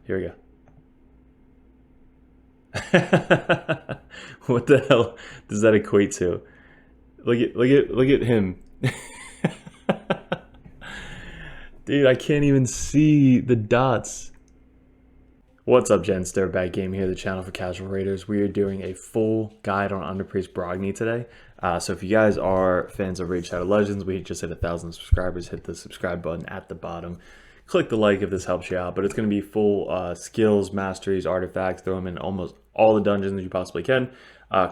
Here we go. What the hell does that equate to? Look at him. Dude, I can't even see the dots. What's up, gents? DirtBag Game here, the channel for casual raiders. We are doing a full guide on UNDERPRIEST Brogni today. So if you guys are fans of Raid Shadow Legends, we just hit 1,000 subscribers. Hit the subscribe button at the bottom. Click the like if this helps you out. But it's going to be full skills, masteries, artifacts. Throw them in almost all the dungeons you possibly can.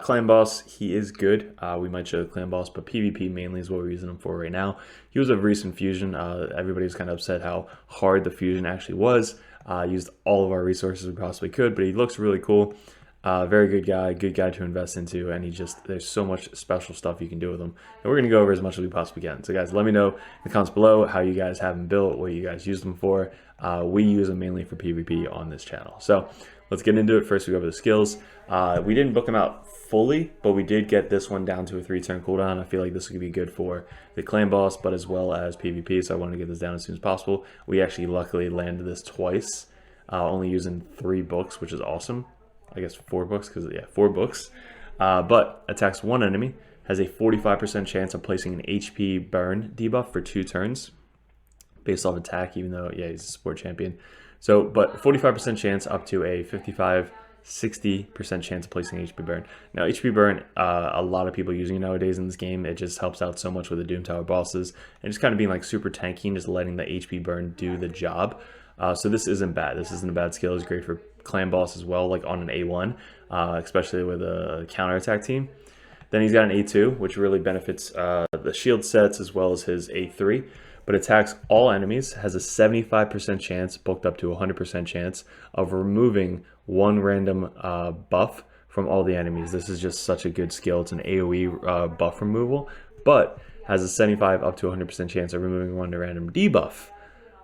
Clan Boss, he is good. We might show the Clan Boss, but PvP mainly is what we're using him for right now. He was a recent fusion. Everybody's kind of upset how hard the fusion actually was. Used all of our resources we possibly could, but he looks really cool. Very good guy to invest into, and there's so much special stuff you can do with him. And we're going to go over as much as we possibly can. So guys, let me know in the comments below how you guys have him built, what you guys use them for. We use them mainly for PvP on this channel. So let's get into it. First, we go over the skills. We didn't book them out fully, but we did get this one down to a 3-turn cooldown. I feel like this could be good for the Clan Boss, but as well as PvP, so I wanted to get this down as soon as possible. We actually luckily landed this twice, only using 3 books, which is awesome. I guess 4 books, because yeah, 4 books. But attacks one enemy, has a 45% chance of placing an HP burn debuff for 2 turns, based off attack, even though, yeah, he's a support champion. So, but 45% chance up to a 60% chance of placing HP burn. Now, HP burn, a lot of people using it nowadays in this game. It just helps out so much with the Doom Tower bosses, and just kind of being like super tanky and just letting the HP burn do the job. So this isn't bad. This isn't a bad skill. It's great for Clan Boss as well, like on an A1, especially with a counterattack team. Then he's got an A2, which really benefits the shield sets as well as his A3, but attacks all enemies, has a 75% chance, bulked up to 100% chance, of removing 1 random buff from all the enemies. This is just such a good skill. It's an AoE buff removal, but has a 75 up to 100% chance of removing 1 random debuff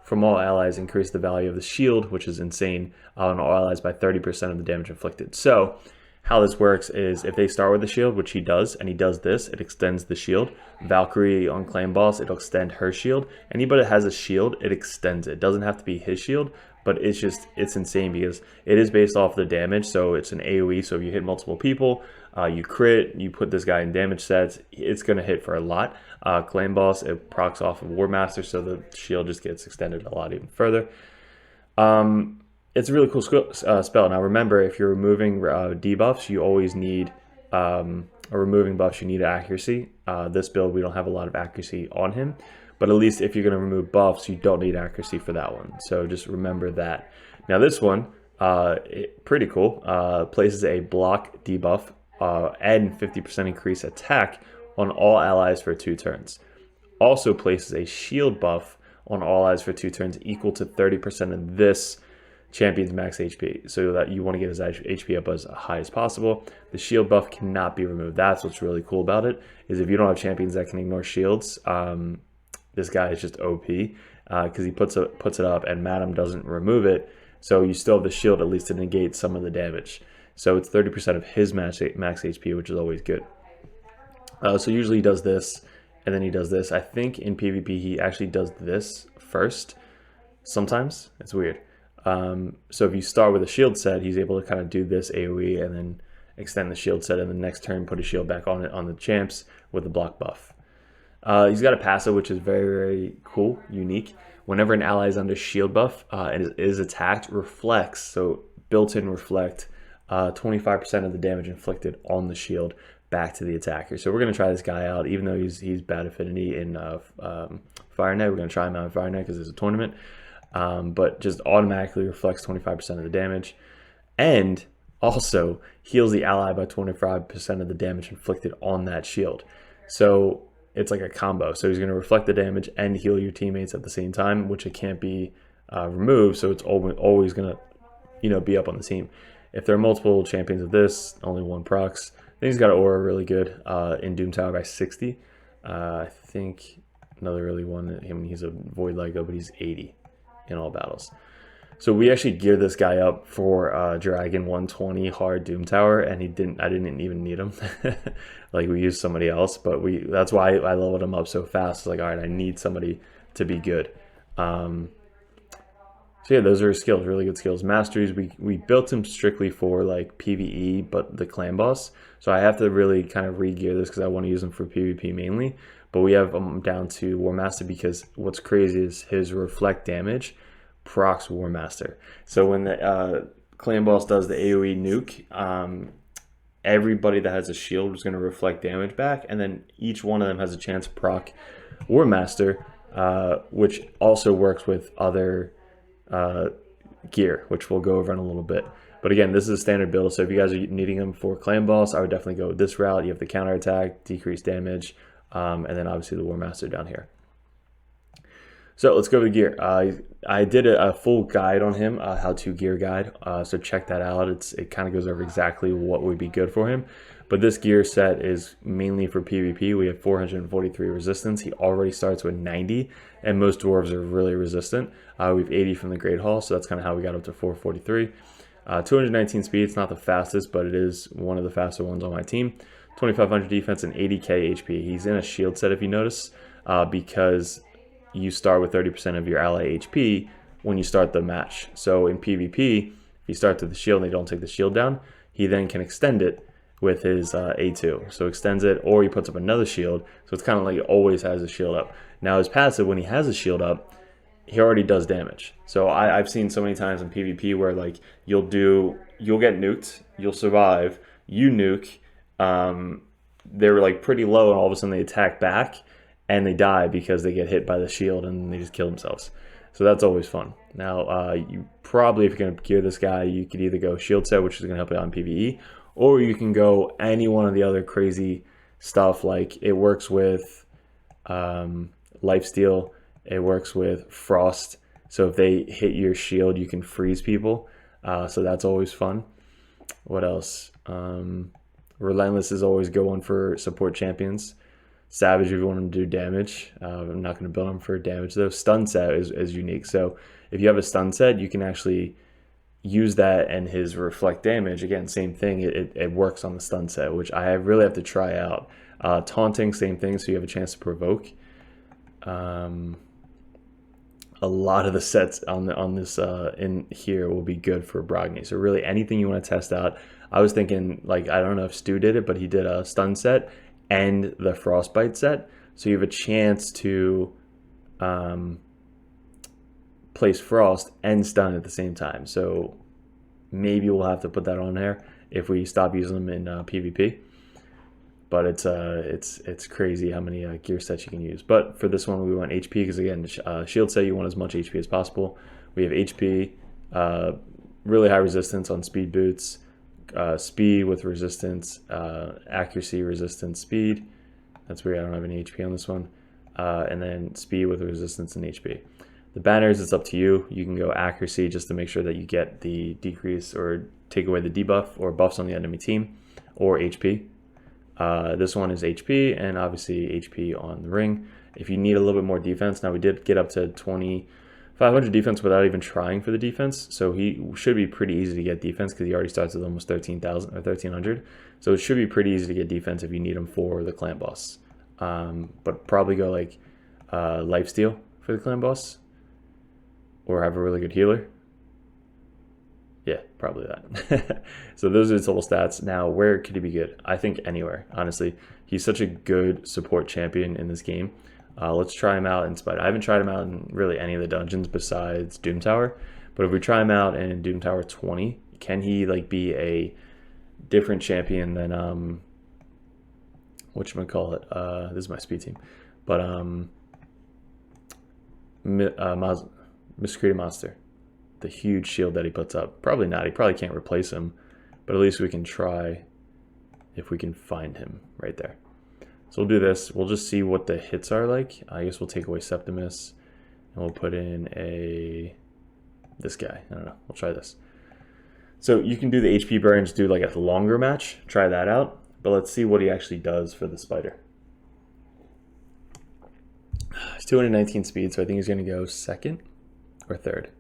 from all allies, increase the value of the shield, which is insane, on all allies by 30% of the damage inflicted. So how this works is if they start with the shield, which he does, and he does this, it extends the shield. Valkyrie on Clan Boss, it'll extend her shield. Anybody that has a shield, it extends it. It doesn't have to be his shield, but it's insane because it is based off the damage, so it's an AoE, so if you hit multiple people, you crit, you put this guy in damage sets, it's going to hit for a lot. Clan Boss, it procs off of War Master, so the shield just gets extended a lot even further. It's a really cool spell. Now remember, if you're removing debuffs, you always need, or removing buffs, you need accuracy. This build, we don't have a lot of accuracy on him, but at least if you're going to remove buffs, you don't need accuracy for that one. So just remember that. Now this one, pretty cool, places a block debuff and 50% increase attack on all allies for 2 turns. Also places a shield buff on all allies for 2 turns equal to 30% of this champion's max HP, so that you want to get his HP up as high as possible. The shield buff cannot be removed. That's what's really cool about it, is if you don't have champions that can ignore shields, this guy is just OP, because he puts it up and Madam doesn't remove it, so you still have the shield at least to negate some of the damage. So it's 30% of his max HP, which is always good. So usually he does this, and then he does this. I think in PvP he actually does this first. Sometimes. It's weird. So if you start with a shield set, he's able to kind of do this AoE and then extend the shield set, and the next turn put a shield back on it on the champs with the block buff. He's got a passive which is very, very cool, unique. Whenever an ally is under shield buff and is attacked, reflects, so built-in reflect 25% of the damage inflicted on the shield back to the attacker. So we're going to try this guy out, even though he's bad affinity in Fire Knight. We're going to try him out in Fire Knight because it's a tournament. But just automatically reflects 25% of the damage, and also heals the ally by 25% of the damage inflicted on that shield. So it's like a combo. So he's going to reflect the damage and heal your teammates at the same time, which it can't be removed. So it's always going to, be up on the team. If there are multiple champions of this, only 1 procs. Then he's got an aura really good in Doom Tower by 60. I think another really one. I mean, he's a Void Lego, but he's 80. In all battles. So we actually geared this guy up for Dragon 120 hard Doom Tower, and I didn't even need him. Like, we used somebody else, but that's why I leveled him up so fast. It's like, all right, I need somebody to be good. So yeah, those are his skills, really good skills. Masteries, we built him strictly for like PvE, but the clan boss. So I have to really kind of re-gear this because I want to use him for PvP mainly. But we have him down to War Master because what's crazy is his reflect damage procs War Master. So when the clan boss does the AoE nuke, everybody that has a shield is going to reflect damage back, and then each one of them has a chance to proc War Master, which also works with other gear, which we'll go over in a little bit. But again, this is a standard build, so if you guys are needing them for clan boss, I would definitely go this route. You have the counter attack, decreased damage, and then obviously the War Master down here. So let's go over the gear. I did a full guide on him, how to gear guide, so check that out. It kind of goes over exactly what would be good for him. But this gear set is mainly for PvP. We have 443 resistance. He already starts with 90, and most dwarves are really resistant. We have 80 from the Great Hall, so that's kind of how we got up to 443. 219 speed. It's not the fastest, but it is one of the faster ones on my team. 2500 defense and 80k HP. He's in a shield set, if you notice, because you start with 30% of your ally HP when you start the match. So in PvP, if you start to the shield and they don't take the shield down, he then can extend it with his A2. So extends it, or he puts up another shield. So it's kind of like he always has a shield up. Now his passive, when he has a shield up, he already does damage. So I've seen so many times in PvP where like you'll get nuked, you'll survive, you nuke, they're like pretty low, and all of a sudden they attack back and they die because they get hit by the shield and they just kill themselves. So that's always fun. Now, you probably, if you're going to gear this guy, you could either go shield set, which is going to help you out in PvE, or you can go any one of the other crazy stuff. Like it works with lifesteal, it works with frost. So if they hit your shield, you can freeze people. So that's always fun. What else? Relentless is always going for support champions. Savage if you want him to do damage. I'm not going to build him for damage though. Stun set is unique. So if you have a stun set, you can actually use that, and his reflect damage, again, same thing. It works on the stun set, which I really have to try out. Taunting, same thing, so you have a chance to provoke. A lot of the sets on this in here will be good for Brogni. So really anything you want to test out. I was thinking, like, I don't know if Stu did it, but he did a stun set and the frostbite set, so you have a chance to place frost and stun at the same time. So maybe we'll have to put that on there if we stop using them in PvP. But it's crazy how many gear sets you can use. But for this one, we want HP because again, shield set, you want as much HP as possible. We have HP, really high resistance on speed boots. Speed with resistance, accuracy, resistance, speed. That's weird, I don't have any HP on this one. And then speed with resistance and HP. The banners, it's up to you. You can go accuracy just to make sure that you get the decrease or take away the debuff or buffs on the enemy team, or HP. This one is HP, and obviously HP on the ring. If you need a little bit more defense, now we did get up to 2,500 defense without even trying for the defense, so he should be pretty easy to get defense because he already starts with almost 13,000 or 1,300. So it should be pretty easy to get defense if you need him for the clan boss. But probably go like lifesteal for the clan boss, or have a really good healer. Yeah, probably that. So those are the total stats. Now, where could he be good? I think anywhere, honestly. He's such a good support champion in this game. Let's try him out in Spider. I haven't tried him out in really any of the dungeons besides Doom Tower. But if we try him out in Doom Tower 20, can he like be a different champion than whatchamacallit? This is my speed team. But Miscreant Monster. The huge shield that he puts up. Probably not. He probably can't replace him. But at least we can try if we can find him right there. So we'll do this. We'll just see what the hits are like. I guess we'll take away Septimus. And we'll put in this guy. I don't know. We'll try this. So you can do the HP burn and just do like a longer match. Try that out. But let's see what he actually does for the spider. He's 219 speed, so I think he's going to go second or third.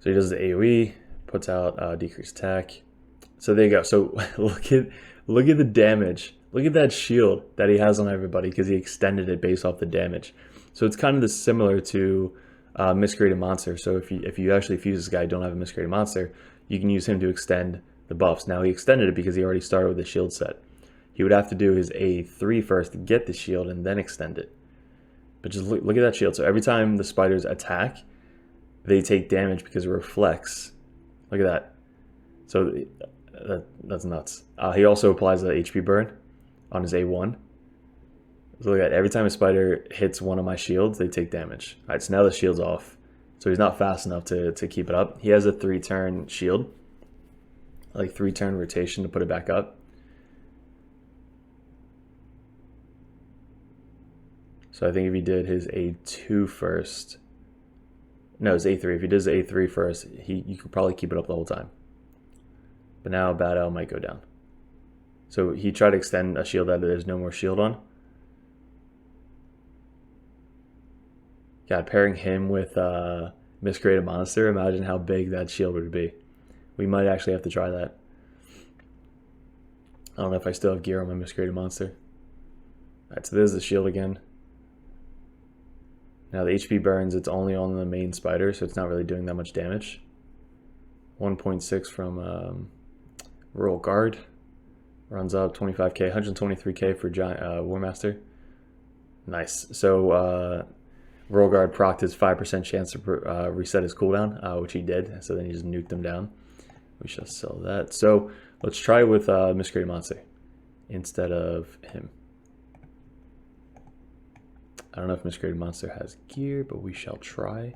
So he does the AoE, puts out decreased attack. So there you go. So look at the damage. Look at that shield that he has on everybody because he extended it based off the damage. So it's kind of similar to Miscreated Monster. So if you actually fuse this guy, don't have a Miscreated Monster, you can use him to extend the buffs. Now he extended it because he already started with the shield set. He would have to do his A3 first to get the shield and then extend it. But just look at that shield. So every time the spiders attack, they take damage because it reflects. Look at that. So that's nuts. He also applies a HP burn on his A1. So look at that. Every time a spider hits one of my shields, they take damage. All right, so now the shield's off. So he's not fast enough to keep it up. He has a 3-turn shield, like 3-turn rotation to put it back up. So I think if he did his A2 first, no, his A3. If he does the A3 first, you could probably keep it up the whole time. But now Bad L might go down. So he tried to extend a shield that there's no more shield on. God, pairing him with Miscreated Monster, imagine how big that shield would be. We might actually have to try that. I don't know if I still have gear on my Miscreated Monster. Alright, so there's the shield again. Now the HP burns, it's only on the main spider, so it's not really doing that much damage. 1.6 from Royal Guard. Runs up 25k, 123k for Giant War Master. Nice. So Royal Guard procced his 5% chance to reset his cooldown, which he did. So then he just nuked him down. We shall sell that. So let's try with Miscreated Monster instead of him. I don't know if Miscreated Monster has gear, but we shall try.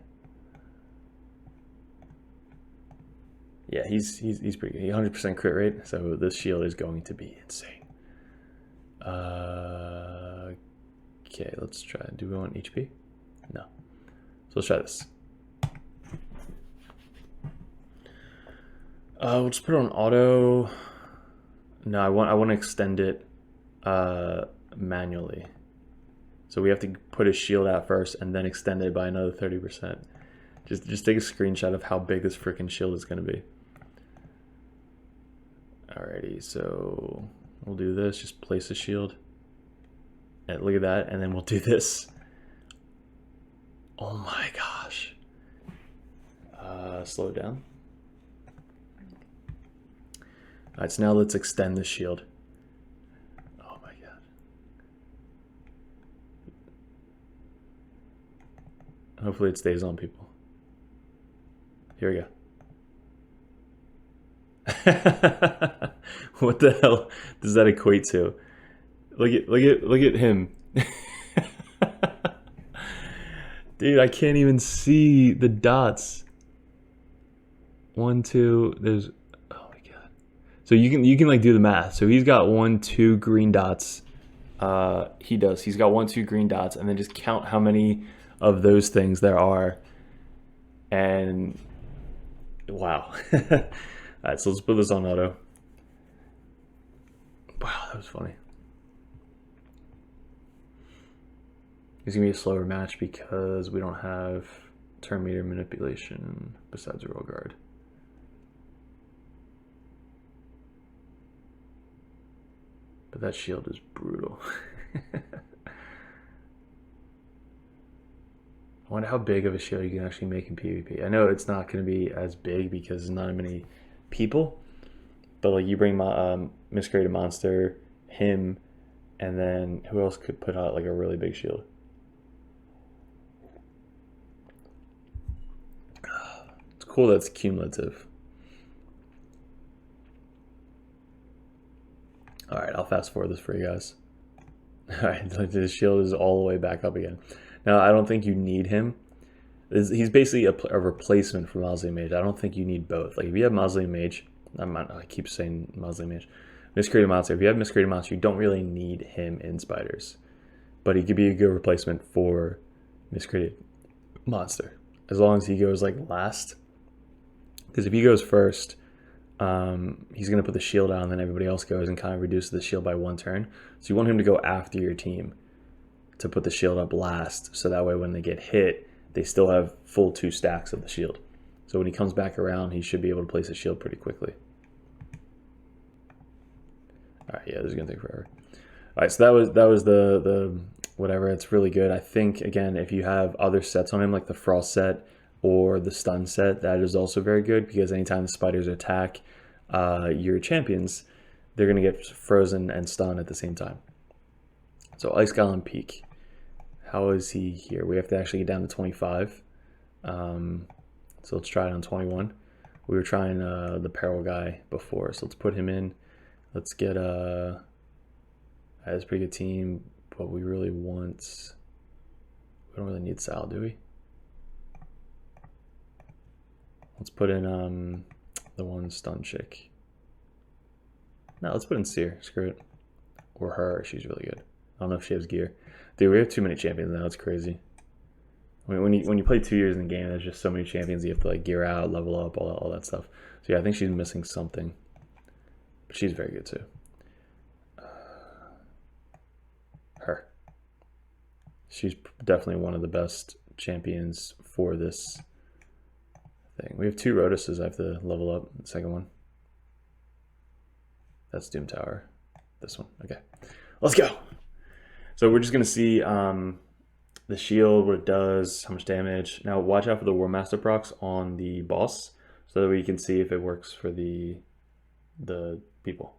Yeah, he's pretty good. 100% crit rate, so this shield is going to be insane. Okay, let's try. Do we want HP? No. So let's try this. We'll just put it on auto. No, I want to extend it manually. So we have to put a shield out first and then extend it by another 30%. Just take a screenshot of how big this freaking shield is going to be. Alrighty, so we'll do this. Just place the shield. And look at that, and then we'll do this. Oh my gosh. Slow it down. Alright, so now let's extend the shield. Oh my god. Hopefully it stays on people. Here we go. What the hell does that equate to? Look at him. Dude, I can't even see the dots. 1, 2, there's, oh my god. So you can like do the math. So he's got 1, 2 green dots. He's got 1, 2 green dots, and then just count how many of those things there are. And wow. Alright, so let's put this on auto. Wow, that was funny. It's gonna be a slower match because we don't have turn meter manipulation besides Royal Guard. But that shield is brutal. I wonder how big of a shield you can actually make in PvP. I know it's not going to be as big because there's not many people, but like you bring my Miscreated Monster, him, and then who else could put out like a really big shield? It's cool that it's cumulative. Alright, I'll fast forward this for you guys. Alright, the shield is all the way back up again. Now, I don't think you need him. He's basically a replacement for Mausoleum Mage. I don't think you need both. Like, if you have Mausoleum Mage, I keep saying Mausoleum Mage. Miscreated Monster. If you have Miscreated Monster, you don't really need him in Spiders. But he could be a good replacement for Miscreated Monster. As long as he goes, like, last. Because if he goes first, he's going to put the shield on, and then everybody else goes and kind of reduces the shield by 1 turn. So you want him to go after your team to put the shield up last, so that way when they get hit, they still have full 2 stacks of the shield. So when he comes back around, he should be able to place the shield pretty quickly. Alright, yeah, this is going to take forever. Alright, so that was the whatever. It's really good. I think, again, if you have other sets on him, like the Frost set or the Stun set, that is also very good, because anytime the spiders attack your champions, they're going to get frozen and stunned at the same time. So Ice Golem Peak. How is he here? We have to actually get down to 25. So let's try it on 21. We were trying the Peril guy before, so let's put him in. Let's get that's a pretty good team, but we really want... We don't really need Sal, do we? Let's put in the one stun chick. No, let's put in Seer. Screw it. Or her. She's really good. I don't know if she has gear. Dude, we have too many champions now. It's crazy. I mean, when you play 2 years in the game, there's just so many champions you have to like gear out, level up, all that stuff. So yeah, I think she's missing something, but she's very good too. Her. She's definitely one of the best champions for this thing. We have 2 Rotuses I have to level up. The second one. That's Doom Tower. This one. Okay. Let's go. So we're just going to see the shield, what it does, how much damage. Now watch out for the War Master procs on the boss, so that we can see if it works for the people.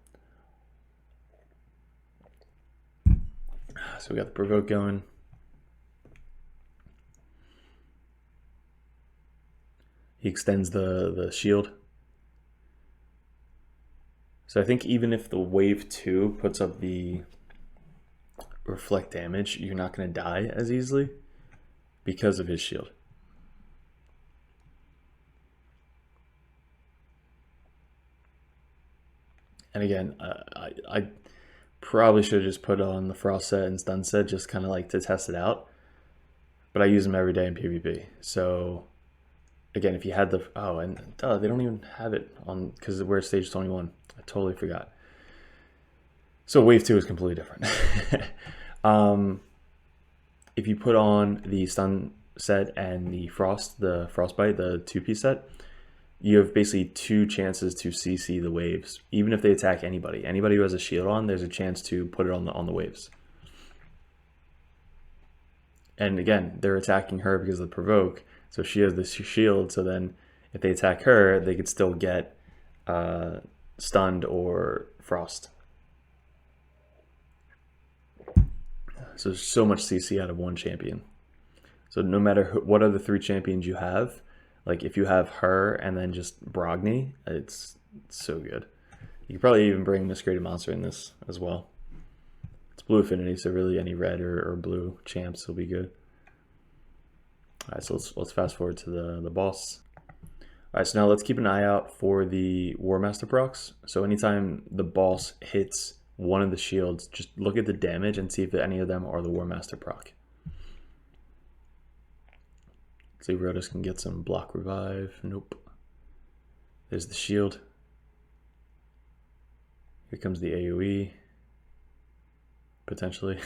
So we got the provoke going. He extends the shield. So I think even if the wave 2 puts up the reflect damage, you're not going to die as easily because of his shield. And again, I probably should have just put on the Frost set and Stun set just kind of like to test it out. But I use them every day in PvP. So again, if you had the... Oh, and they don't even have it on because we're at stage 21. I totally forgot. So wave 2 is completely different. If you put on the Stun set and the Frostbite, the 2-piece set, you have basically 2 chances to CC the waves. Even if they attack anybody who has a shield on, there's a chance to put it on the waves. And again, they're attacking her because of the provoke, so she has this shield. So then, if they attack her, they could still get stunned or frost. So there's so much CC out of one champion. So no matter what other 3 champions you have, like if you have her and then just Brogni, it's so good. You could probably even bring Masquerade Monster in this as well. It's blue affinity, so really any red or blue champs will be good. All right, so let's fast forward to the boss. All right, so now let's keep an eye out for the War Master procs. So anytime the boss hits one of the shields, just look at the damage and see if any of them are the War Master proc. See if Rotus can get some block revive. Nope. There's the shield. Here comes the AoE. Potentially.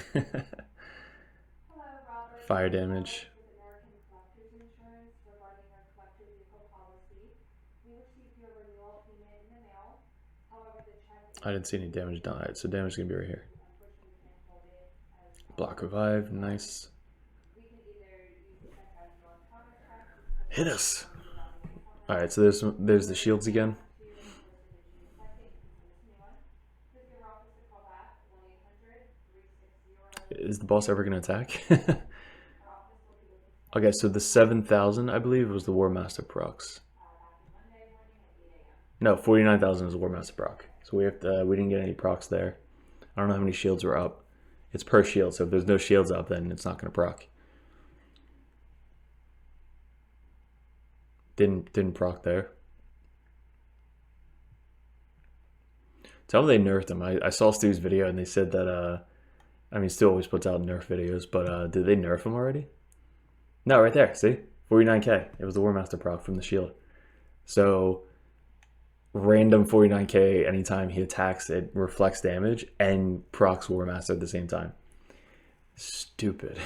Fire damage. I didn't see any damage done. Alright, so damage is going to be right here. Block revive, nice. Hit us! Alright, so there's the shields again. Is the boss ever going to attack? Okay, so the 7,000, I believe, was the War Master procs. No, 49,000 is the War Master proc. So we didn't get any procs there. I don't know how many shields were up. It's per shield, so if there's no shields up, then it's not going to proc. Didn't proc there. Tell me they nerfed him. I saw Stu's video and they said that I mean, Stu always puts out nerf videos, but did they nerf him already? No, right there. See, 49k. It was the War Master proc from the shield. So random 49k anytime he attacks, it reflects damage and procs War Master at the same time. Stupid.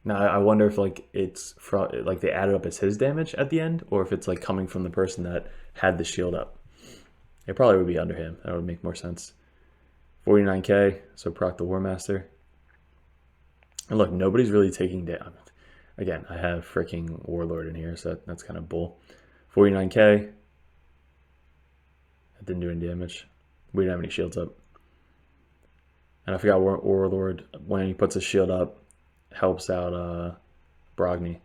Now I wonder if like it's like they added up as his damage at the end, or if it's like coming from the person that had the shield up. It probably would be under him. That would make more sense. 49k, so proc the War Master. And look, nobody's really taking down. Again, I have freaking Warlord in here, so that's kind of bull. 49k. That didn't do any damage. We didn't have any shields up. And I forgot Warlord, when he puts a shield up, helps out Brogni.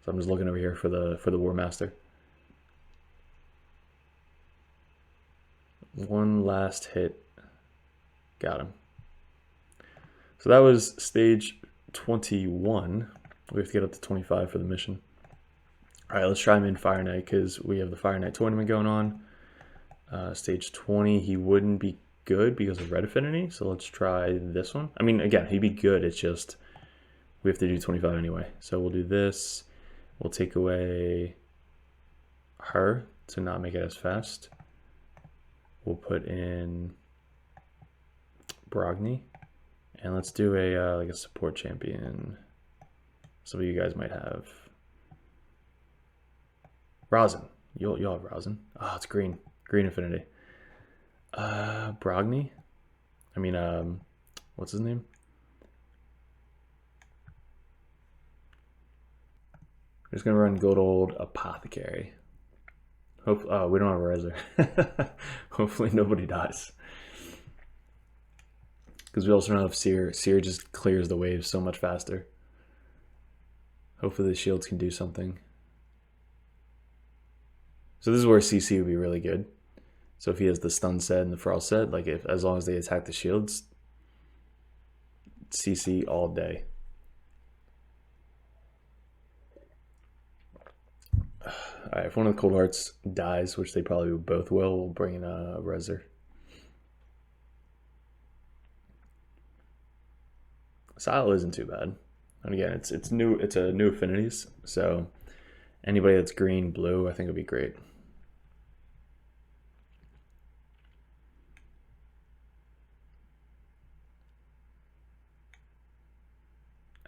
So I'm just looking over here for the War Master. One last hit. Got him. So that was stage 21. We have to get up to 25 for the mission. All right, let's try him in Fire Knight because we have the Fire Knight tournament going on. Stage 20, he wouldn't be good because of red affinity. So let's try this one. I mean, again, he'd be good. It's just we have to do 25 anyway. So we'll do this. We'll take away her to not make it as fast. We'll put in Brogni. And let's do a like a support champion. Some of you guys might have Rosin. You'll have Rosin. Oh, it's green. Green affinity. Brogni. I mean, what's his name? I'm just gonna run good old Apothecary. Hope we don't have a reser. Hopefully nobody dies. Because we also don't have Seer. Seer just clears the waves so much faster. Hopefully the shields can do something. So this is where CC would be really good. So if he has the stun set and the frost set, like as long as they attack the shields, CC all day. Alright, if one of the Cold Hearts dies, which they probably both will, we'll bring in a reser. Sile isn't too bad. And again, it's new. It's a new affinities. So anybody that's green, blue, I think would be great.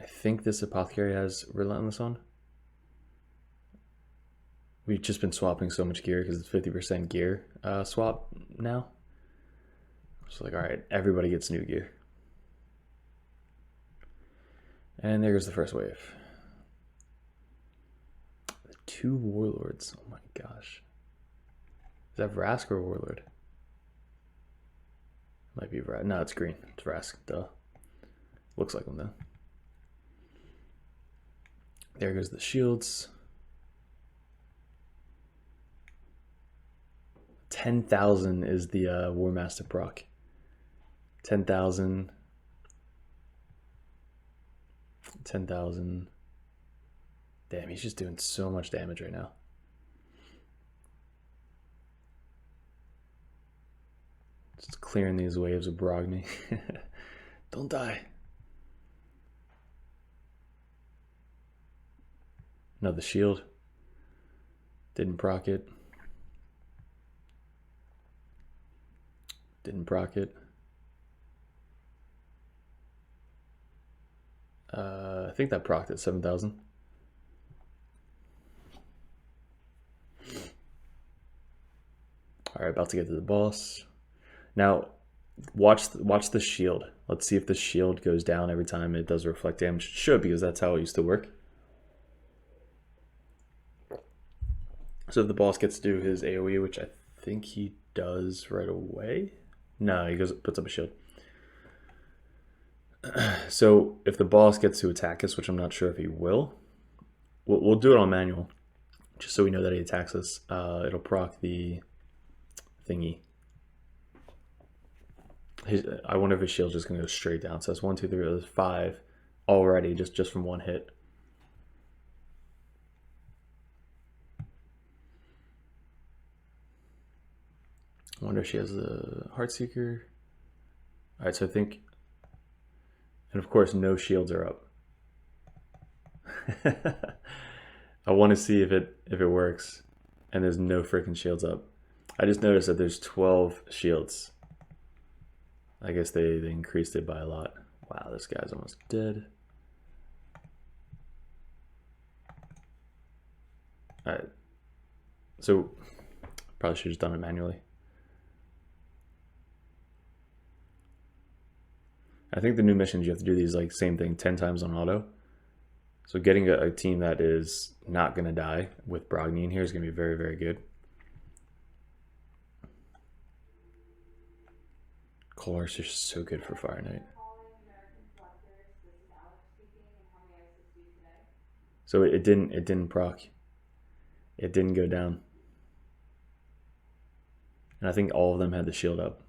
I think this Apothecary has Relentless on. We've just been swapping so much gear because it's 50% gear swap now. So like, all right, everybody gets new gear. And there's the first wave. The 2 Warlords. Oh my gosh. Is that Vrask or Warlord? Might be Vrask. No, it's green. It's Vrask. Duh. Looks like them though. There goes the shields. 10,000 is the War Master proc. 10,000. 10,000. Damn, he's just doing so much damage right now. Just clearing these waves of Brogni. Don't die. Another shield. Didn't proc it. Didn't proc it. I think that procced at 7,000. All right, about to get to the boss. Now, watch the shield. Let's see if the shield goes down every time it does reflect damage. It should, because that's how it used to work. So if the boss gets to do his AoE, which I think he does right away. No, he puts up a shield. So if the boss gets to attack us, which I'm not sure if he will, we'll do it on manual, just so we know that he attacks us. It'll proc the thingy. I wonder if his shield's just gonna go straight down. So that's 1, 2, 3, there's 5 already just from one hit. I wonder if she has the Heartseeker. All right, so I think. And of course, no shields are up. I want to see if it works. And there's no freaking shields up. I just noticed that there's 12 shields. I guess they increased it by a lot. Wow, this guy's almost dead. All right. So probably should have just done it manually. I think the new missions, you have to do these like same thing 10 times on auto. So getting a team that is not going to die with Brogni in here is going to be very, very good. Colors are so good for Fire Knight. So it didn't proc. It didn't go down. And I think all of them had the shield up.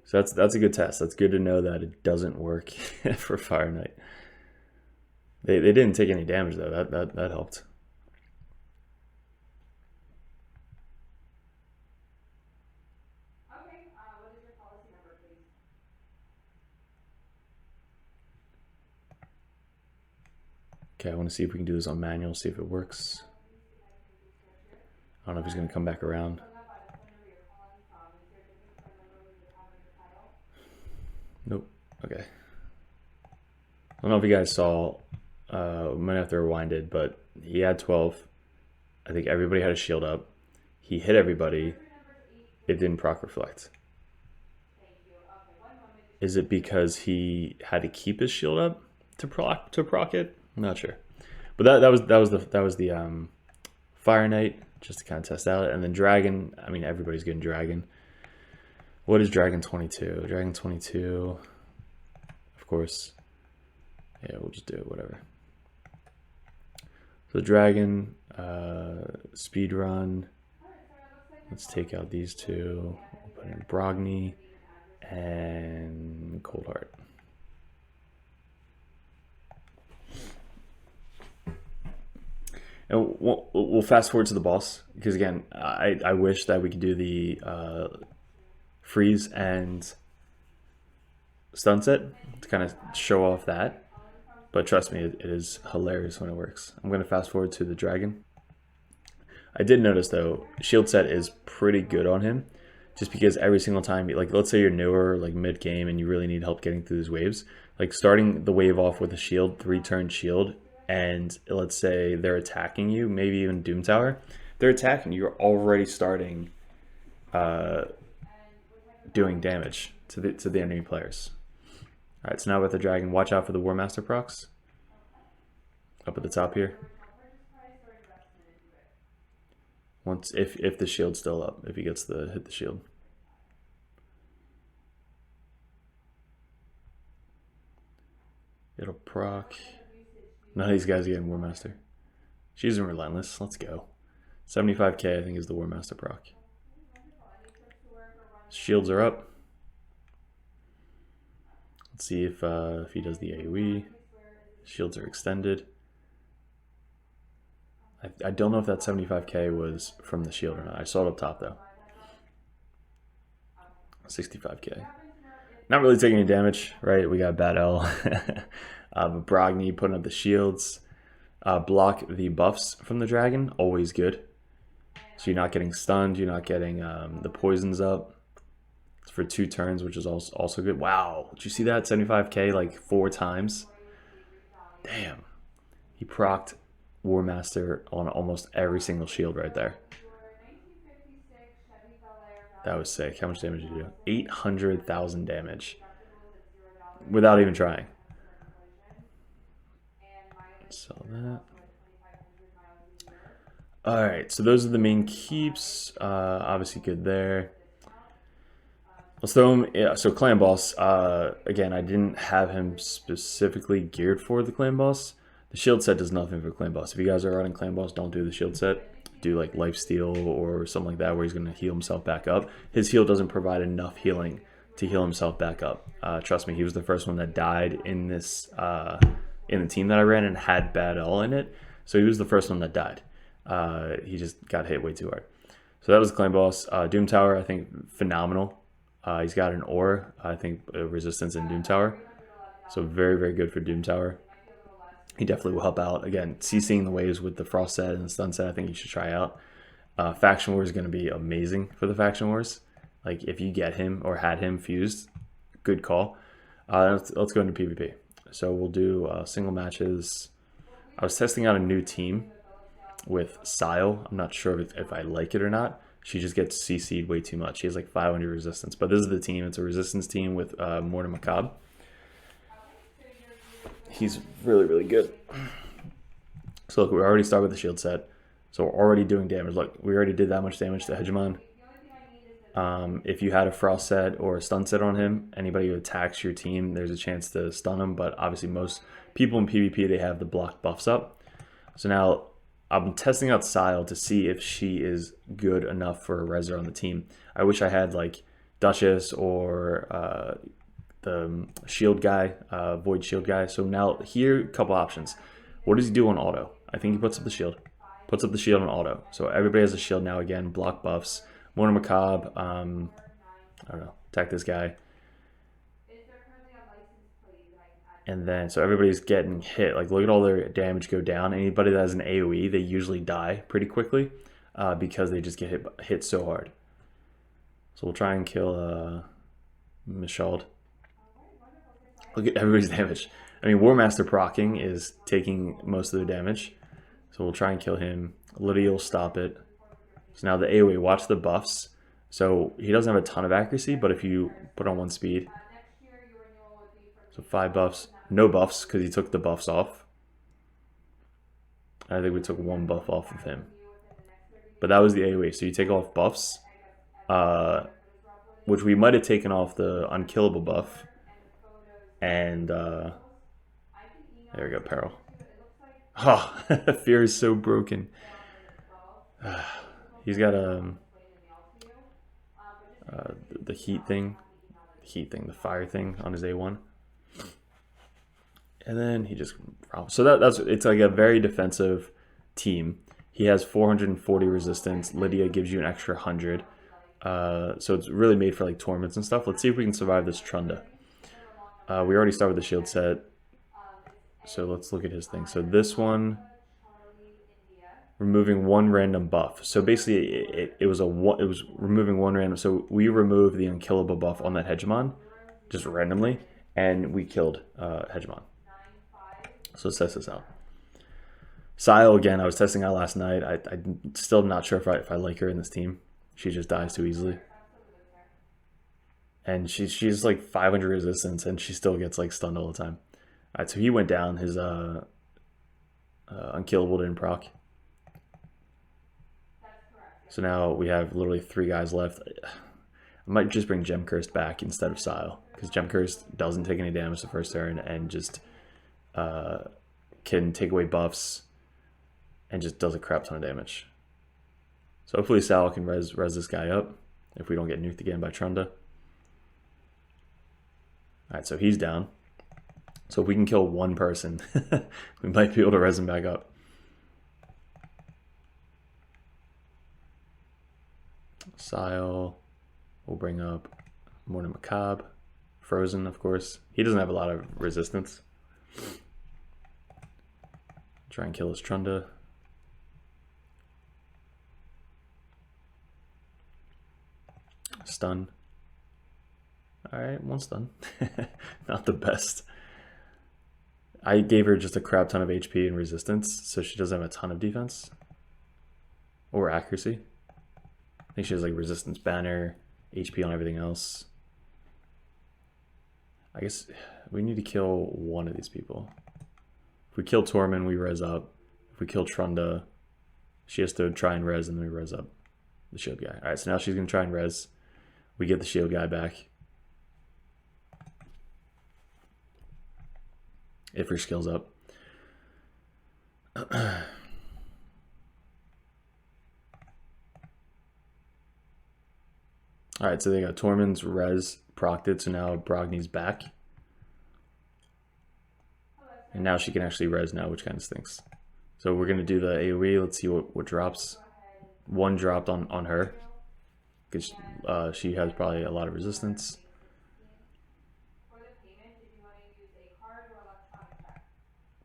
So that's a good test. That's good to know that it doesn't work for Fire Knight. They didn't take any damage though. That helped. Okay, what is your policy number, please? Okay, I want to see if we can do this on manual, see if it works. I don't know if he's going to come back around. Nope. Okay. I don't know if you guys saw, might have to rewind it, but he had 12. I think everybody had a shield up. He hit everybody. It didn't proc reflect. Is it because he had to keep his shield up to proc it? I'm not sure. But that was the Fire Knight, just to kind of test out. And then Dragon, I mean everybody's getting Dragon. What is Dragon 22? Dragon 22, of course. Yeah, we'll just do it, whatever. So Dragon, speed run. Let's take out these two. We'll put in Brogni and Cold Heart. And we'll fast forward to the boss, because again, I wish that we could do the freeze and stun set to kind of show off that. But trust me, it is hilarious when it works. I'm going to fast forward to the dragon. I did notice though, shield set is pretty good on him, just because every single time, like let's say you're newer, like mid game, and you really need help getting through these waves, like starting the wave off with a shield, 3-turn shield, and let's say they're attacking you, maybe even Doom Tower, they're attacking you, you're already starting doing damage to the enemy players. All right, so now with the dragon, watch out for the War Master procs up at the top here. Once if the shield's still up, if he gets the hit the shield. It'll proc. None of these guys are getting War Master. She's in Relentless. Let's go. 75k I think is the War Master proc. Shields are up. Let's see if he does the AoE. Shields are extended. I don't know if that 75k was from the shield or not. I saw it up top though. 65k. Not really taking any damage, right? We got Bad L. But Brogni putting up the shields. Block the buffs from the dragon, always good. So you're not getting stunned, you're not getting the poisons up. It's for 2 turns, which is also good. Wow, did you see that? 75k like 4 times. Damn. He procced War Master on almost every single shield right there. That was sick. How much damage did you do? 800,000 damage. Without even trying. Sell that. Alright, so those are the main keeps. Obviously good there. Let's throw him. Yeah, so clan boss. Again, I didn't have him specifically geared for the clan boss. The shield set does nothing for clan boss. If you guys are running clan boss, don't do the shield set. Do like lifesteal or something like that where he's going to heal himself back up. His heal doesn't provide enough healing to heal himself back up. Trust me, he was the first one that died in this in the team that I ran and had Bad L in it. So he was the first one that died. He just got hit way too hard. So that was the clan boss. Doom Tower, I think, phenomenal. He's got an aura, I think, resistance in Doom Tower. So very, very good for Doom Tower. He definitely will help out. Again, CCing the waves with the Frost set and the Stun set, I think you should try out. Faction Wars is going to be amazing for the Faction Wars. Like, if you get him or had him fused, good call. Let's go into PvP. So we'll do single matches. I was testing out a new team with Sile. I'm not sure if I like it or not. She just gets CC'd way too much. She has like 500 resistance. But this is the team. It's a resistance team with Mortar Macabre. he's really, really good. So look, we already started with the shield set. So we're already doing damage. Look, we already did that much damage to Hegemon. If you had a frost set or a stun set on him, anybody who attacks your team, there's a chance to stun him. But obviously most people in PvP, they have the block buffs up. So now I'm testing out Sile to see if she is good enough for a Reser on the team. I wish I had like Duchess or the shield guy, Void shield guy. So now here, a couple options. What does he do on auto? I think he puts up the shield. Puts up the shield on auto. So everybody has a shield now again. Block buffs. Mortar Macabre. I don't know. Attack this guy. And then, so everybody's getting hit. Like, look at all their damage go down. Anybody that has an AoE, they usually die pretty quickly because they just get hit so hard. So we'll try and kill Michaud. Look at everybody's damage. I mean, War Master proccing is taking most of their damage. So we'll try and kill him. Lydia will stop it. So now the AoE, watch the buffs. So he doesn't have a ton of accuracy, but if you put on 1 speed. So 5 buffs. No buffs because he took the buffs off. I think we took 1 buff off of him. But that was the AoE. So you take off buffs, which we might have taken off the unkillable buff. And there we go, Peril. Oh, Fear is so broken. He's got the heat thing, the fire thing on his A1. And then he just, so it's like a very defensive team. He has 440 resistance. Lydia gives you an extra 100. So it's really made for like tournaments and stuff. Let's see if we can survive this Trunda. We already started with the shield set. So let's look at his thing. So this one, removing 1 random buff. So basically it was removing 1 random. So we removed the unkillable buff on that Hegemon just randomly, and we killed Hegemon. So let's test this out. Sile, again, I was testing out last night. I'm still not sure if I like her in this team. She just dies too easily. And she's like 500 resistance, and she still gets like stunned all the time. Alright, so he went down. His unkillable didn't proc. So now we have literally 3 guys left. I might just bring Gem Cursed back instead of Sile, because Gem Cursed doesn't take any damage the first turn and just can take away buffs and just does a crap ton of damage. So hopefully Sile can res this guy up if we don't get nuked again by Trunda. Alright, so he's down. So if we can kill 1 person, we might be able to res him back up. Sile will bring up Mortar Macabre. Frozen, of course. He doesn't have a lot of resistance. Try and kill his Trunda. Stun. Alright, 1 stun. Not the best. I gave her just a crap ton of HP and resistance, so she doesn't have a ton of defense. Or accuracy. I think she has like resistance banner, HP on everything else. I guess we need to kill 1 of these people. If we kill Tormund, we res up. If we kill Trunda, she has to try and res, and then we res up the shield guy. Alright, so now she's going to try and res. We get the shield guy back. If her skill's up. Alright, so they got Tormund's res procced it, so now Brogni's back. And now she can actually res now, which kind of stinks. So we're going to do the AoE. Let's see what drops. 1 dropped on her. Because she has probably a lot of resistance.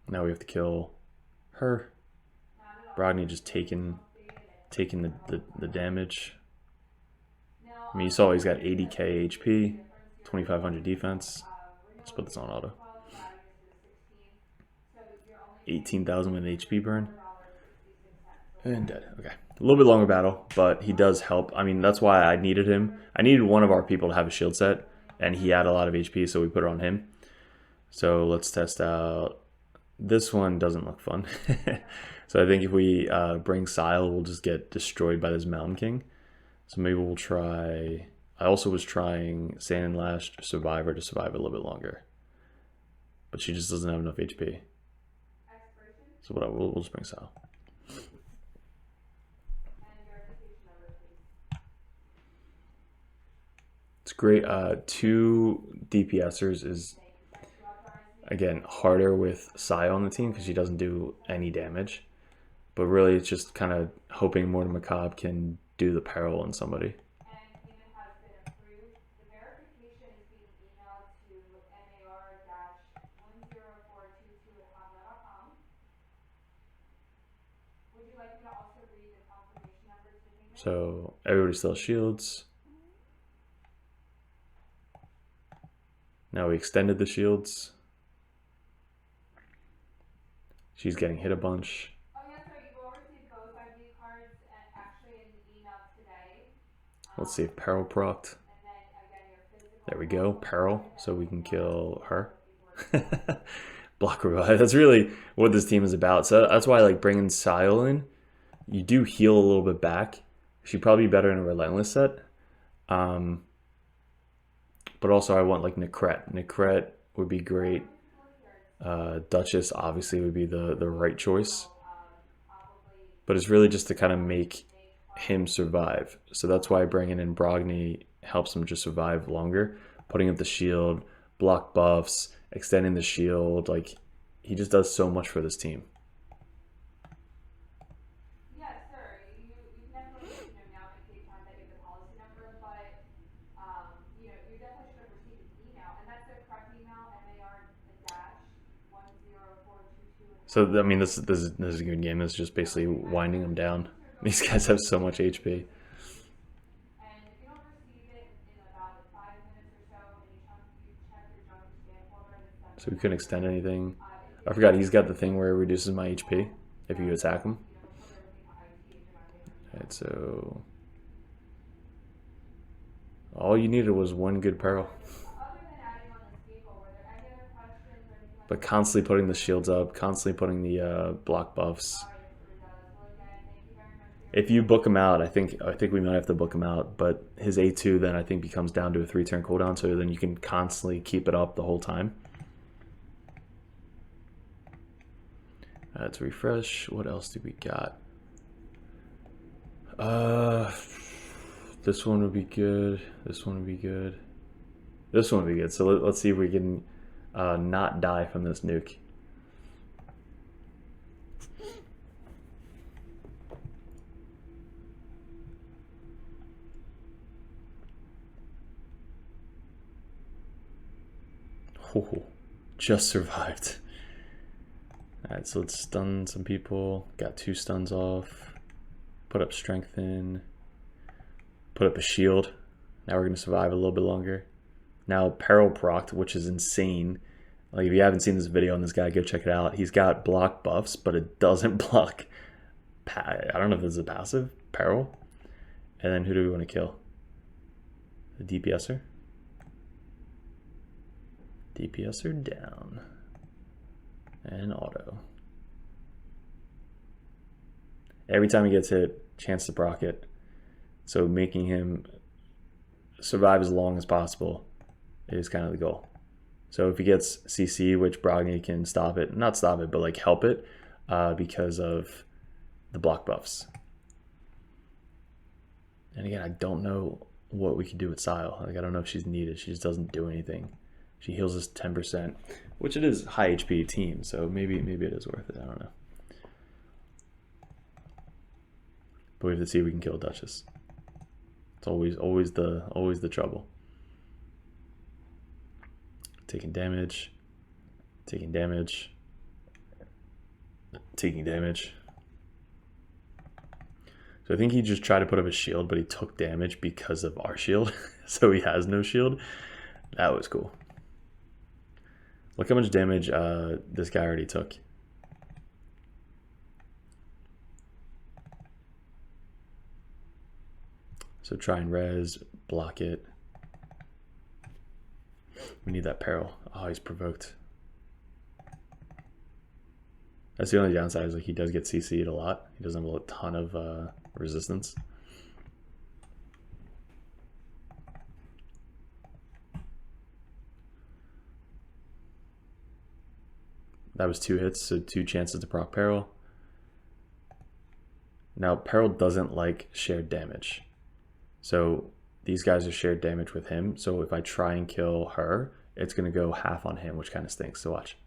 Now we have to kill her. Brogni just taking the damage. I mean, you saw he's got 80k HP, 2500 defense. Let's put this on auto. 18,000 with an HP burn. And dead. Okay. A little bit longer battle, but he does help. I mean, that's why I needed him. I needed 1 of our people to have a shield set, and he had a lot of HP, so we put it on him. So let's test out. This one doesn't look fun. So I think if we bring Sile, we'll just get destroyed by this Mountain King. So maybe we'll try. I also was trying Sand and Lash Survivor to survive a little bit longer, but she just doesn't have enough HP. So whatever, we'll just bring Sile. It's great. 2 DPSers is, again, harder with Sile on the team because she doesn't do any damage. But really, it's just kind of hoping Mortar Macabre can do the peril on somebody. So everybody still has shields. Now we extended the shields. She's getting hit a bunch. Let's see if Peril procced. There we go, Peril, so we can kill her. Block revive. That's really what this team is about. So that's why I like bringing Sile in. You do heal a little bit back. She'd probably be better in a Relentless set. But also I want like Necret. Necret would be great. Duchess obviously would be the right choice. But it's really just to kind of make him survive. So that's why bringing in Brogni helps him just survive longer. Putting up the shield, block buffs, extending the shield. Like, he just does so much for this team. So I mean, this is a good game. It's just basically winding them down. These guys have so much HP. So we couldn't extend anything. I forgot he's got the thing where it reduces my HP if you attack him. Alright, so all you needed was one good peril. But constantly putting the shields up, constantly putting the block buffs. If you book him out, I think we might have to book him out. But his A2 then I think becomes down to a 3-turn cooldown, so then you can constantly keep it up the whole time. Let's refresh. What else do we got? This one would be good. This one would be good. This one would be good. So let's see if we can not die from this nuke. Oh, just survived. Alright, so let's stun some people. Got 2 stuns off. Put up strengthen. Put up a shield. Now we're going to survive a little bit longer. Now Peril procced, which is insane. Like, if you haven't seen this video on this guy, go check it out. He's got block buffs, but it doesn't block. I don't know if this is a passive. Peril. And then who do we want to kill? The DPSer? DPSer down. And auto. Every time he gets hit, chance to proc it. So making him survive as long as possible is kind of the goal. So if he gets CC, which Brogni can stop it, not stop it, but like help it because of the block buffs. And again, I don't know what we can do with Sile. Like, I don't know if she's needed. She just doesn't do anything. She heals us 10%, which it is high HP team, so maybe it is worth it. I don't know. But we have to see if we can kill Duchess. It's always the trouble. Taking damage, taking damage, taking damage. So I think he just tried to put up a shield, but he took damage because of our shield. So he has no shield. That was cool. Look how much damage this guy already took. So try and res, block it. We need that peril. Oh, he's provoked. That's the only downside, is like he does get CC'd a lot. He doesn't have a ton of resistance. That was 2 hits, so 2 chances to proc Peril. Now, Peril doesn't like shared damage. So these guys are shared damage with him. So if I try and kill her, it's going to go half on him, which kind of stinks. So watch.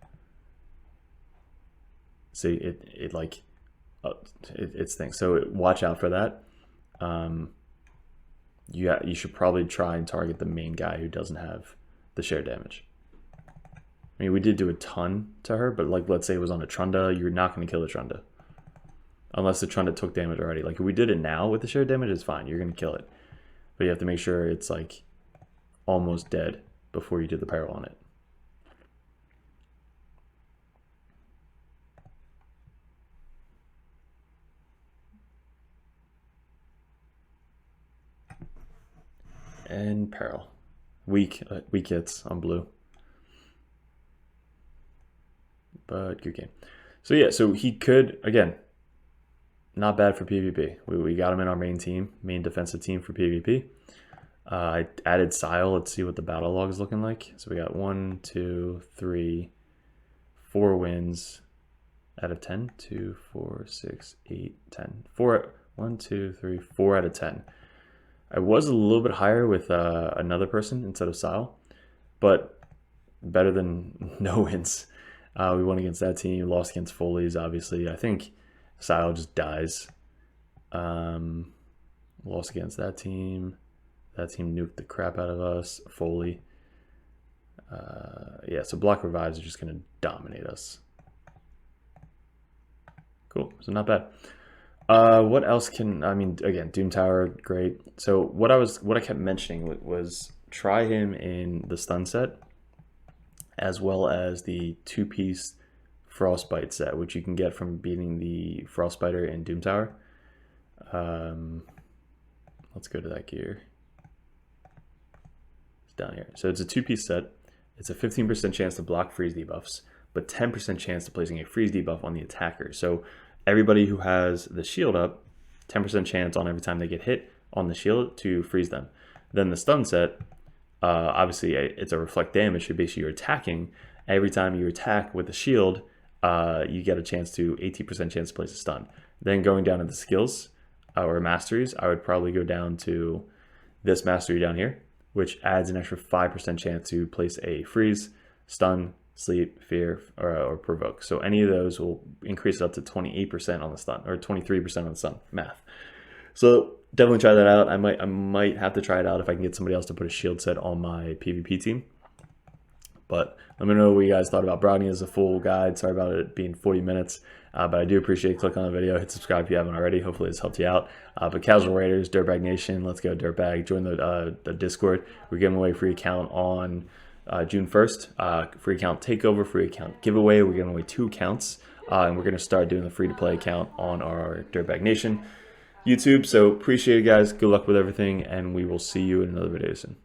See, it stinks. So watch out for that. You should probably try and target the main guy who doesn't have the shared damage. I mean, we did do a ton to her, but like, let's say it was on a Trunda, you're not going to kill the Trunda. Unless the Trunda took damage already. Like, if we did it now with the shared damage, it's fine. You're going to kill it. But you have to make sure it's like almost dead before you do the Peril on it. And Peril. Weak hits on blue. But good game. So yeah, so he could, again, not bad for PvP. We got him in our main team, main defensive team for PvP. I added Sile. Let's see what the battle log is looking like. So we got 1, 2, 3, 4 wins out of 10. 2, 4, 6, 8, 10. 1, 2, 3, 4 out of 10. I was a little bit higher with another person instead of Sile, but better than no wins. We won against that team, lost against Foley's, obviously. I think Sile just dies. Lost against that team. That team nuked the crap out of us. Foley. Yeah, so block revives are just going to dominate us. Cool, so not bad. What else can, I mean, again, Doom Tower, great. So what I kept mentioning was try him in the stun set, as well as the 2-piece Frostbite set, which you can get from beating the Frostbiter in Doom Tower. Let's go to that gear. It's down here. So it's a 2-piece set. It's a 15% chance to block freeze debuffs, but 10% chance to placing a freeze debuff on the attacker. So everybody who has the shield up, 10% chance on every time they get hit on the shield to freeze them. Then the stun set, obviously it's a reflect damage, so basically you're attacking. Every time you attack with the shield, you get a chance to 18% chance to place a stun. Then going down to the skills or masteries, I would probably go down to this mastery down here, which adds an extra 5% chance to place a freeze, stun, sleep, fear, or provoke. So any of those will increase it up to 28% on the stun, or 23% on the stun. Math. So definitely try that out. I might have to try it out if I can get somebody else to put a shield set on my PvP team. But let me know what you guys thought about Brogni as a full guide. Sorry about it being 40 minutes. But I do appreciate click on the video. Hit subscribe if you haven't already. Hopefully it's helped you out. But Casual Raiders, DirtBag Nation, let's go DirtBag. Join the Discord. We're giving away a free account on June 1st. Free account takeover, free account giveaway. We're giving away 2 accounts. And we're going to start doing the free-to-play account on our DirtBag Nation YouTube. So appreciate it, guys. Good luck with everything. And we will see you in another video soon.